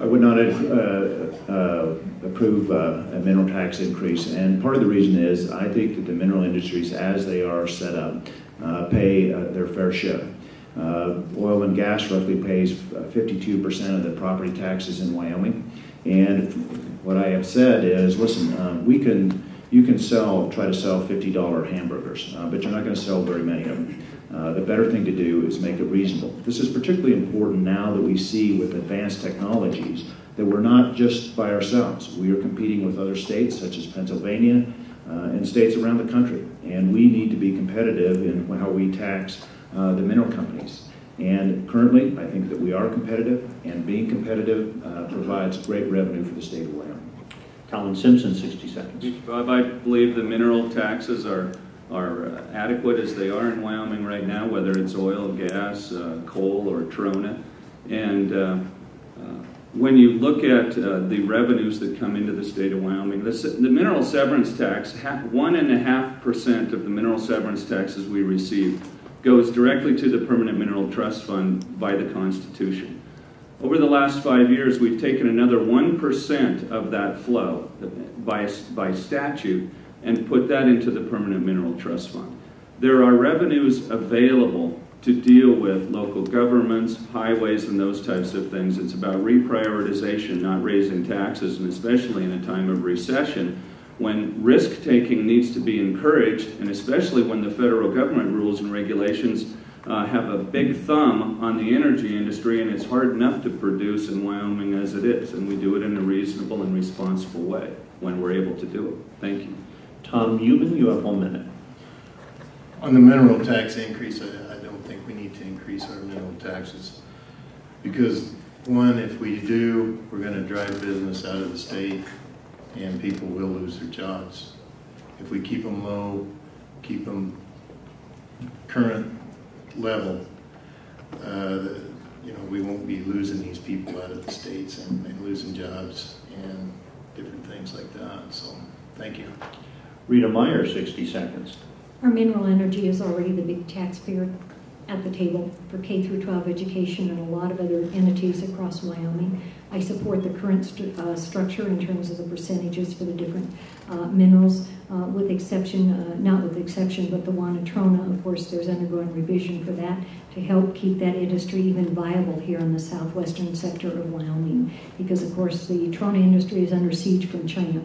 I would not approve a mineral tax increase, and part of the reason is I think that the mineral industries, as they are set up, pay their fair share. Oil and gas roughly pays 52% of the property taxes in Wyoming, and what I have said is, listen, you can try to sell $50 hamburgers, but you're not going to sell very many of them. The better thing to do is make it reasonable. This is particularly important now that we see with advanced technologies that we're not just by ourselves. We are competing with other states such as Pennsylvania and states around the country, and we need to be competitive in how we tax the mineral companies. And currently, I think that we are competitive, and being competitive provides great revenue for the state of Wyoming. Colin Simpson, 60 seconds. I believe the mineral taxes are adequate as they are in Wyoming right now, whether it's oil, gas, coal, or trona. And when you look at the revenues that come into the state of Wyoming, the mineral severance tax, 1.5% of the mineral severance taxes we receive goes directly to the Permanent Mineral Trust Fund by the Constitution. Over the last 5 years, we've taken another 1% of that flow by statute and put that into the Permanent Mineral Trust Fund. There are revenues available to deal with local governments, highways, and those types of things. It's about reprioritization, not raising taxes, and especially in a time of recession, when risk-taking needs to be encouraged, and especially when the federal government rules and regulations have a big thumb on the energy industry, and it's hard enough to produce in Wyoming as it is, and we do it in a reasonable and responsible way when we're able to do it. Thank you. Tom Euban, you have 1 minute. On the mineral tax increase, I don't think we need to increase our mineral taxes because, one, if we do, we're going to drive business out of the state and people will lose their jobs. If we keep them low, keep them current level, we won't be losing these people out of the states and losing jobs and different things like that. So, thank you. Rita Meyer, 60 seconds. Our mineral energy is already the big taxpayer at the table for K through 12 education and a lot of other entities across Wyoming. I support the current structure in terms of the percentages for the different minerals, with exception, not with exception, but the Trona, of course, there's undergoing revision for that to help keep that industry even viable here in the southwestern sector of Wyoming, because of course the Trona industry is under siege from China.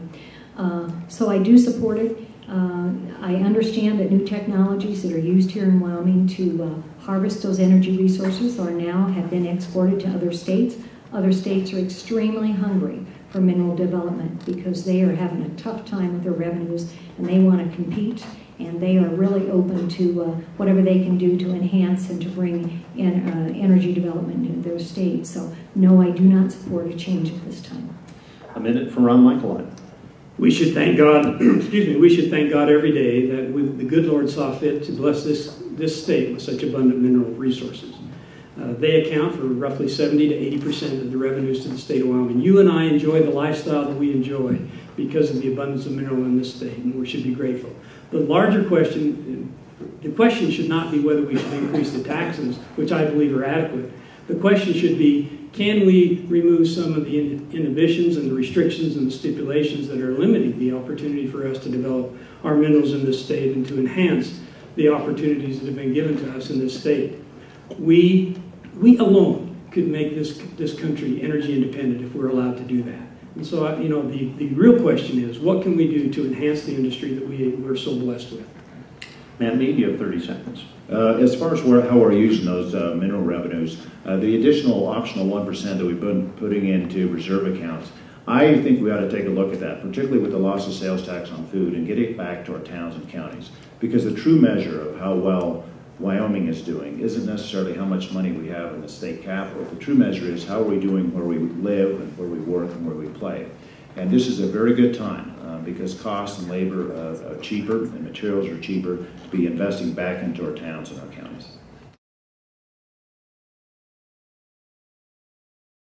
So I do support it. I understand that new technologies that are used here in Wyoming to harvest those energy resources have been exported to other states. Other states are extremely hungry for mineral development because they are having a tough time with their revenues and they want to compete, and they are really open to whatever they can do to enhance and to bring in energy development into their states. So no, I do not support a change at this time. A minute for Ron Michaeline. We should thank God, excuse me, we should thank God every day that the good Lord saw fit to bless this state with such abundant mineral resources. They account for roughly 70 to 80% of the revenues to the state of Wyoming. You and I enjoy the lifestyle that we enjoy because of the abundance of mineral in this state, and we should be grateful. The larger question, the question should not be whether we should increase the taxes, which I believe are adequate. The question should be, can we remove some of the inhibitions and the restrictions and the stipulations that are limiting the opportunity for us to develop our minerals in this state and to enhance the opportunities that have been given to us in this state? We alone could make this country energy independent if we're allowed to do that. And so, the real question is, what can we do to enhance the industry that we're so blessed with? Matt Mead, you have 30 seconds. As far as how we're using those mineral revenues, the additional optional 1% that we've been putting into reserve accounts, I think we ought to take a look at that, particularly with the loss of sales tax on food, and get it back to our towns and counties. Because the true measure of how well Wyoming is doing isn't necessarily how much money we have in the state capital. The true measure is how are we doing where we live and where we work and where we play. And this is a very good time because costs and labor are cheaper and materials are cheaper to be investing back into our towns and our counties.